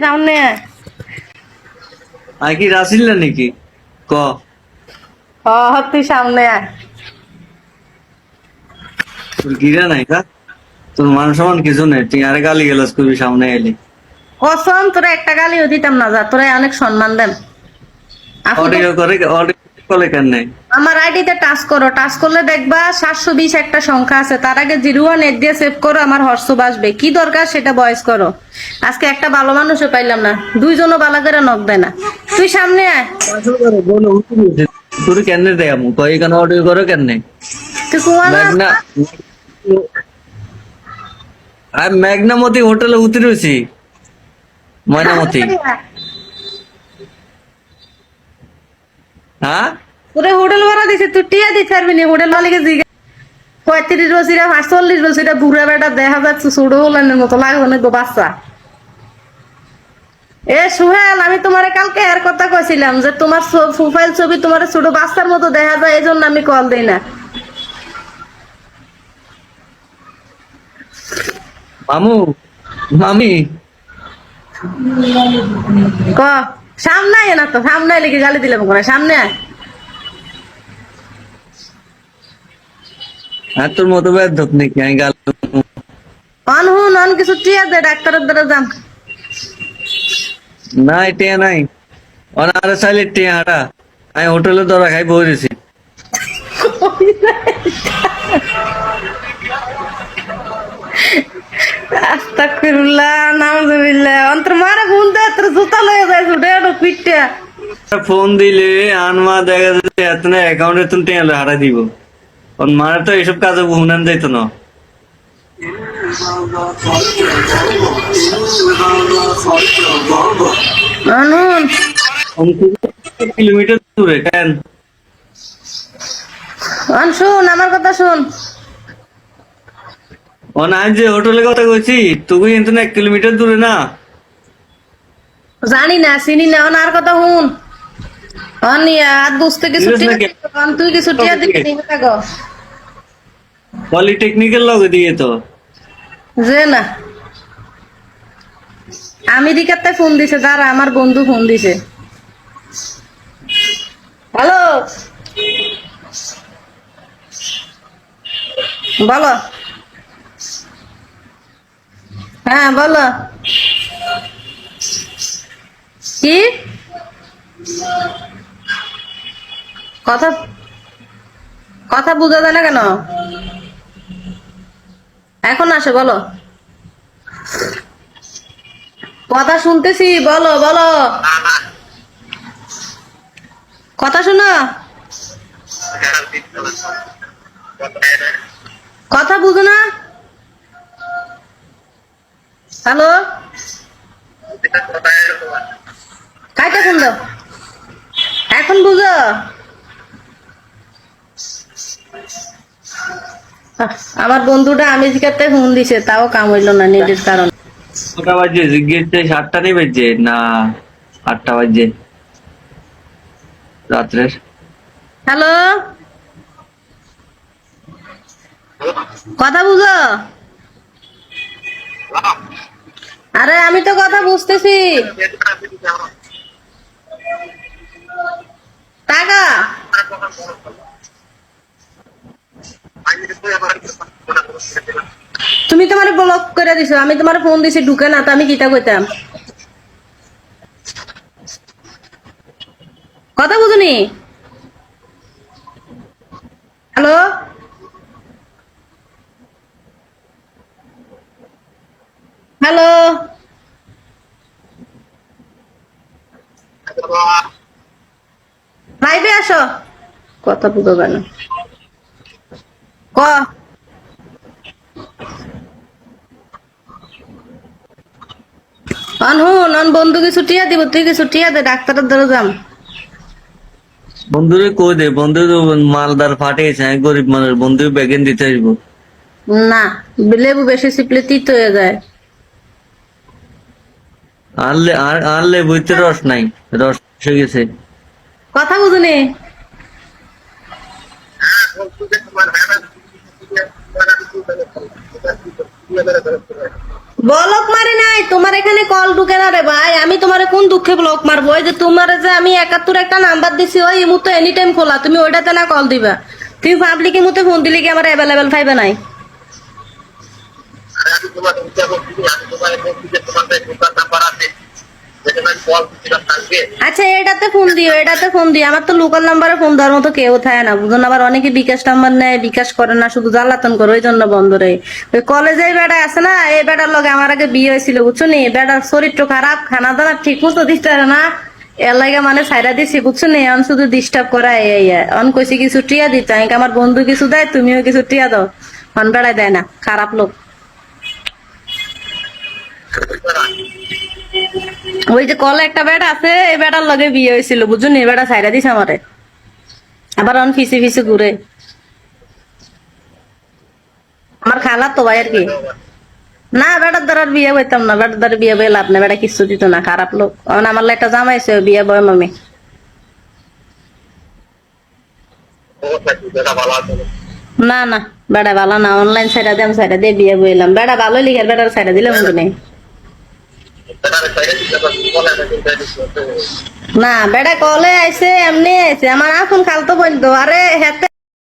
সামনে আর কি রাসিল না নাকি ক তুই সামনে আয়। তোর গিরা নাই কা তোর মান সম্মান কিছু নেই তুই আরে গালি গেলাস করবি সামনে এলি কসম তোরা একটা গালিও দিতাম না, যা তোরা অনেক সম্মান দেন। আপু তো অডিও করে অডিও কলে কেন নেই আমার আইডিতে টাচ করো, টাচ করলে দেখবা 720 একটা সংখ্যা আছে, তার আগে 01 দিয়ে সেভ করো, আমার হোয়াটসঅ্যাপ আসবে, কি দরকার সেটা ভয়েস করো। আজকে একটা ভালো মানুষও পাইলাম না, দুইজনও বালা করে নক দেয় না। তুই সামনে আয়। তোর কেন দেয় আমু কই এখানে অডিও করে কেন নেই তুই কুমানা মেঘনা আমি মেঘনামতি হোটেলে উতরেছি ময়নামতি হ্যাঁ তোরে হোটেল ভাড়া দিছে, তুই টিয়া দিতে পারবি না হোটেল মালিকে জিজ্ঞেস। 35 বছরা 45 বছরা বুড়া বেটা দেখা যাচ্ছে ছোট হলেনের মতো লাগবে না গো বাচ্চা। এ সুহেল, আমি তোমারে কালকে এর কথা কইছিলাম যে তোমার প্রোফাইল ছবি তোমার ছোট বাচ্চার মতো দেখা যায়, এই জন্য আমি কল দেই না। মামু মামি ক সামনে আয় না, তো সামনে আয় লিখে গালি দিলাম করে সামনে আয়। আর তোর মতো বেদ নাকি আমি গাল অন হুন অন কিছু টিয়া দে, ডাক্তারের দ্বারা যান। না টিয়া নাই অনারে চাইলে টিয়া হাঁটা আমি হোটেলে ধরা খাই বসেছি আস্তাগফিরুল্লাহ নাউজুবিল্লাহ, অন্তর মারা ফোন দে, তোর জুতা লয়ে যায় ছুটে ওটা পিটটা। ফোন দিলে আনমা দেখা যাচ্ছে এত না অ্যাকাউন্টে তুমি টিয়া হারা দিব কারণ মারা তো এইসব কাজে হুনান যাইতো না অনুন কিলোমিটার দূরে কেন অন শুন আমার কথা শুন। আমি যে হোটেলের কথা কইছি তুই কিন্তু 1 কিলোমিটার দূরে না জানি না চিনি না, অন আর কথা শুন। অন আর বুঝতে কিছু বুঝছ টিয়া নাকি? অন তুই কিছু টিয়া দিবি নিবে থাকো পলিটেকনিক্যাল লগে দিয়ে তো যে না আমেরিকাতে ফোন দিছে, দাঁড়া আমার বন্ধু ফোন দিছে। হ্যালো বলো। হ্যাঁ বলো কি কথা, কথা বুঝা যায় না কেন? এখন আসে বলো, কথা শুনতেছি, বলো বলো কথা শোনো, কথা বুঝো না। হ্যালো কাইটা ফোন দাও, এখন বুঝো। আমার বন্ধুটা আমেরিকাতে ফোন দিছে, তাও কাম হইলো না নেটের কারণে। কটা বাজে জিজ্ঞেস 7টা নেই বাজে না 8টা বাজে রাত্রের হ্যালো কথা বুঝো। আরে আমি তো কথা বুঝতেছি, টাকা তুমি তোমার ব্লক করে দিছো, আমি তোমার ফোন দিছি ঢুকে না, তো আমি কিটা কইতাম? কথা বুঝুনি। হ্যালো হ্যালো লাইভে আসো, কথা বুঝো কেন ক। অন হুন অন বন্ধু কিছু টিয়া দিব, তুই কিছু টিয়া দে, ডাক্তারের দ্বারা যাম। বন্ধুরে কই দে বন্ধু তো মালদার ফাটিয়েছে আমি গরিব মানুষ বন্ধু ব্যাগেন দিতে আসবো না লেবু বেশি চিপলে তিত হয়ে যায়। আনলে বইতে রস নাই রস এসে গেছে কথা বুঝুনি। ব্লক মারে নাই, তোমার এখানে কল ঢুকে না রে ভাই। আমি তোমারে কোন দুঃখে ব্লক মারবো? ওই যে তোমারে যে আমি 71 একটা নাম্বার দিছি, ওই মুহূর্তে এনি টাইম খোলা, তুমি ওইটাতে না কল দিবা। তুমি পাবলিক মুহূর্তে ফোন দিলে কি আমার অ্যাভেলেবেল পাইবে নাই? আমি তোমার চিন্তা করছি, আমি তোমার বলছি যে তোমার যে দোকান নাম্বার আছে যেখানে আমি কল দিচ্ছিলাম কালকে, আচ্ছা এটাতে ফোন দিও, এটাতে ফোন দিও। আমার তো লোকাল নাম্বারে ফোন দেওয়ার মতো কেউ থাকে না, বুঝুন। আবার অনেকে বিকাশ নাম্বার নেয়, বিকাশ করে না, শুধু জ্বালাতন করে, ওই জন্য বন্ধ রে। ওই কলেজে বেড়া আছে না, এই বেটার লগে আমার আগে বিয়ে হয়েছিল, বুঝছো নি? বেটার চরিত্র খারাপ, খানা দানা ঠিক মতো দিতে পারে না, এর লাগে মানে সাইরা দিছি, বুঝছো নি? অন শুধু ডিস্টার্ব করা, এই অন কইছি কিছু টিয়া দিতে, আমি আমার বন্ধু কিছু দেয়, তুমিও কিছু টিয়া দাও, অন বেড়ায় দেয় না, খারাপ লোক। ওই যে কলে একটা বেটা আছে, এই বেটার লগে বিয়ে হয়েছিল, বুঝছো নি? বেটা সাইরা দিছে আমারে, আবার অন ফিসে ফিসে ঘুরে। আমার খালার তো ভাই আর কি। না বেটার দ্বারা আর বিয়ে বইতাম না, বেটার দ্বারা বিয়ে বই লাভ না, বেটা কিছু দিত না, খারাপ লোক। এখন আমার একটা জামাইছে, বিয়ে বয় মামি। অবস্থা কি যেটা ভালো আছে? না না, বেটা ভালো না, অনলাইন সাইডা দিয়ে আমি সাইডা দিয়ে বিয়ে বইলাম। বেটা ভালো লিখে বেটার সাইডা দিলাম কিন্তু নেই। তাহলে সাইডে দিতে পারছি, বলে না কিন্তু না বেটা কলে আইছে, এমনি আইছে, আমার এখন খালতো বোন তো, আরে হেতে